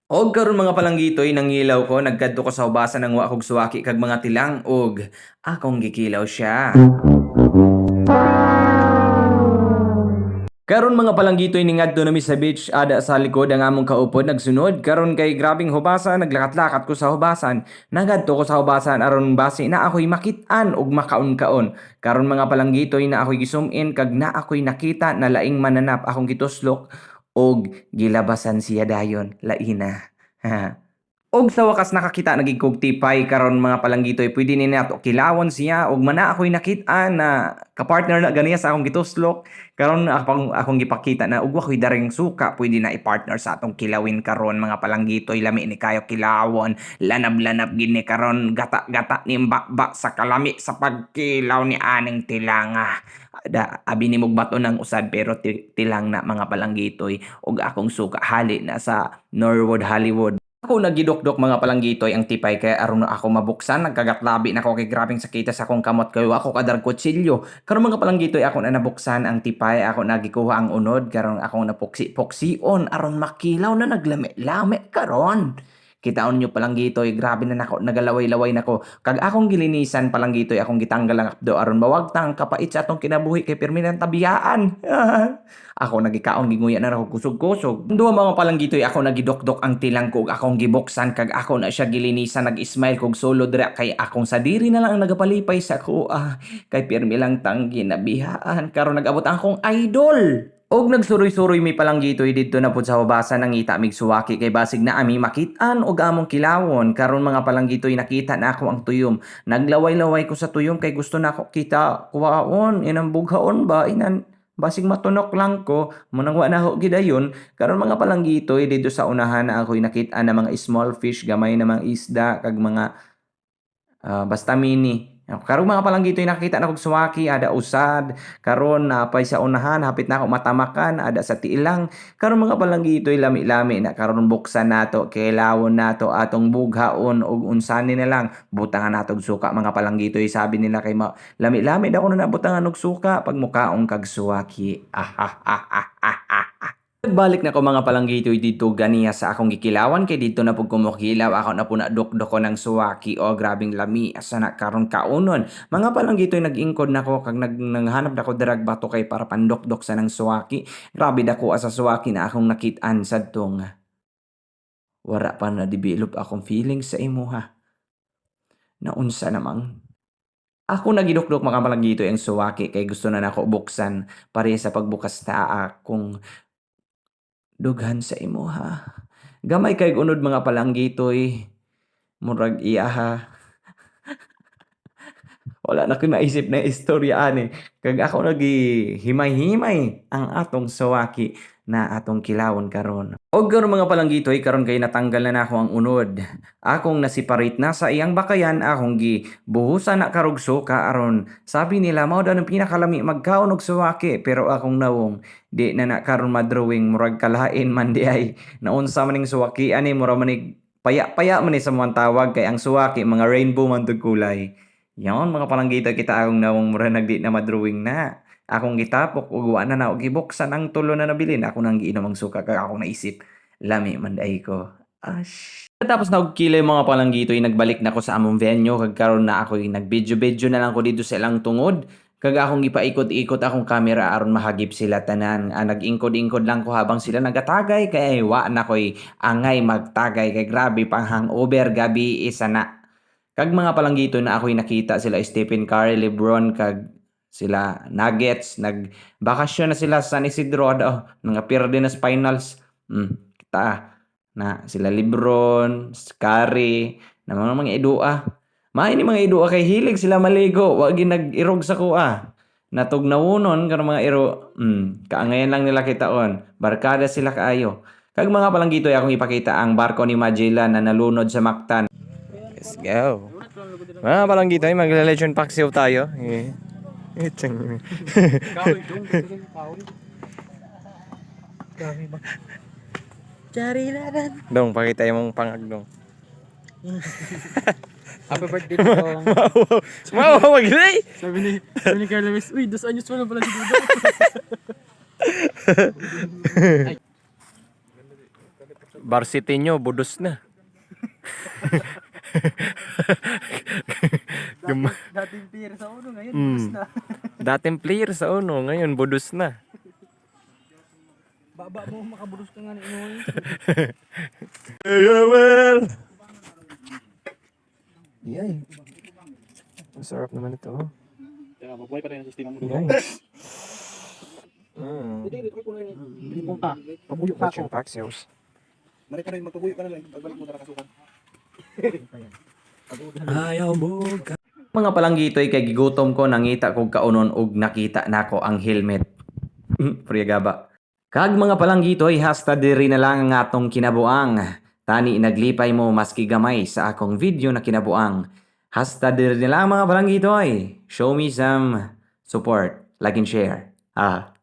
Og karon mga palanggitoy nangilaw ko nagkadto ko sa hubasan ng wa kog suwaki kag mga tilang og akong gikilaw siya. Karon mga palanggitoy ni ngadto nami sa beach ada sa likod ang among kaupod nagsunod karon kay grabing hubasan naglakat-lakat ko sa hubasan nagadto ko sa hubasan aron base na ako'y makit-an og makaon-kaon karon mga palanggitoy na ako'y gi-zoom in kag na ako'y nakita na laing mananap akong gituslok og gilabasan siya dayon laina. Og sa wakas nakakita na gid kog tipay karon mga palanggitoy pwede ni nato kilawon siya og mana ako'y nakit-an na kapartner na ganiya sa akong gituslok karon akong gipakita na ug ako'y daring suka pwede na i-partner sa atong kilawin karon mga palanggitoy lami ni kayo kilawon lanab-lanab gid ni karon gata-gata ni bakbak sa kalami sa pagkilaw ni aning tilanga abi ni mog bato ng usad pero tilang na mga palanggitoy og akong suka hali na sa Norwood Hollywood. Ako nagidokdok mga palanggitoy ang tipay kaya aron na ako mabuksan nagkagatlabi na ako kay grabing sakita sa akong kamot kayo ako kadarag kutsilyo karon mga palanggitoy ako na nabuksan ang tipay ako nagikuha ang unod karon akong napuksi-puksion aron makilaw na naglami-lami karon kitaon nyo palanggitoy grabe na nako nagalaway-laway nako kag akong gilinisan palanggitoy akong gitanggal ang apdo aron mawagtang kapait sa atong kinabuhi kay pirmi ng tabiyaan. Ako nagikaon ginguya na ako kusog-kusog. Duha mga palanggitoy ako nagidokdok ang tilang ko ug akong gibuksan kag ako na siya gilinisan nag-smile kog solo dira kay akong sadiri na lang ang nagapalipay sa kuha. Kay pirmi lang tang ginabihaan karon nag-abot ang akong idol. Og nagsuroy-suroy mi palanggitoy didto na pud sa hubasan nangita mig suwaki kay basig na ami makit-an og among kilawon karon mga palanggitoy nakita na ako ang tuyom naglaway-laway ko sa tuyom kay gusto na ako kita kuwaon inang bughaon ba inan basig matunok lang ko munang wa na ho gidayon karon mga palanggitoy didto sa unahan na ako'y nakit-an na mga small fish gamay na mga isda kag mga basta mini. Karon mga palanggitoy nakita na kog suwaki ada usad karon napay sa unahan hapit na ako matamakan ada sa tiilang karon mga palanggitoy lami-lami na karon buksan nato kailawon nato atong bughaon og unsani na lang butangan nato og suka mga palanggitoy sabi nila kay lami-lami daw ko na nabutangan og suka pag mukaong kag suwaki. Nagbalik na ko mga palanggitoy dito ganiya sa akong gikilawan kay dito na pud kumukilaw ako na po na dukdoko ng suwaki o grabing lami asa na karon kaunon mga palanggitoy nag-ingkod nako kag naghanap nako dirag bato kay para pandokdok sa ng suwaki grabe dako asa suwaki na akong nakit-an sadtong wara pa na develop akong feelings sa imuha naunsa namang ako nagidukdok mga palanggitoy ang suwaki kay gusto na nako buksan pare sa pagbukas ta akong dughan sa imuha. Gamay kay unod mga palanggitoy, murag iya ha. Wala na ko naisip na istorya ani. Kag ako nagihimay-himay ang atong sawaki na atong kilawon karon. Og karon mga palanggitoy karon kay natanggal na nako ang unod. Akong nasiparate na sa iyang bakayan akong gibuhusan na karog suka aron sabi nila mao daw ang pinakalami magkaon og suwaki pero akong nawong di na karon madrawing murag kalain man di ay naunsa maning suwaki ani mura manig paya-paya man ni sa mga tawag kay ang suwaki mga rainbow man tug kulay. Yon mga palanggitoy kita akong nawong mura nagdi na madrawing na. Akong gitapok ug wa na og gibuksan ang tulo na nabilin ako nang giinom ang suka kag ako naisip lami man day ko. Tapos na og kilay mga palanggitoy nagbalik na ko sa among venue kag karon na ako'y nag-video na lang ko dito sa ilang tungod. Kag akong gipaikot-ikot akong camera aron mahagip sila tanan. Nag-ingkod-ingkod lang ko habang sila nagatagay kay wa na ko'y angay magtagay kay grabe pang hangover gabi isa na. Kag mga palanggitoy na ako'y nakita sila Stephen Curry, LeBron kag sila Nuggets nagbakasyon na sila sa San Isidro mga pirde na sa finals. Kita na sila LeBron, Curry, na mga idua. Maay ni mga idua kay hilig sila maligo, wa gyud nag-irog sa kuha. Natugnawunon karon mga iro. Kaangayan lang nila kitaon. Barkada sila kaayo. Kag mga palanggitoy akong ipakita ang barko ni Magellan na nalunod sa Mactan. Let's go. Mga palanggitoy magle-legend paksiw tayo. Itang. Cari laran. Dong, pakita yung mong pangag dong. Happy birthday dong. Wow, magray! Sabi ni Carla West, uy, 2 anyos pa lang pala si Dudo. varsity nyo, budos na. Dating peer sa uno, ngayon, Mm. bus na. Dating player sa uno, ngayon budos na. Baba mo, makabulos ka nga ni Inoy. Yay. Masarap naman ito. Kaya mabuhay pa rin ang sistema mo. Yay. Hindi mo pa. Pabuyo pa ako. Paxios. Mari ka rin, magpabuyo ka na lang. Pagbalik mo na nakasukan. Ayaw mo ka. Mga palanggitoy kay gigutom ko nangita kog kaunon ug nakita nako ang helmet. Priyagaba. Kag mga palanggitoy hasta diri na lang ang atong kinabuang. Tani naglipay mo maski gamay sa akong video na kinabuang. Hasta diri na lang mga palanggitoy. Show me some support, like and share. Ah.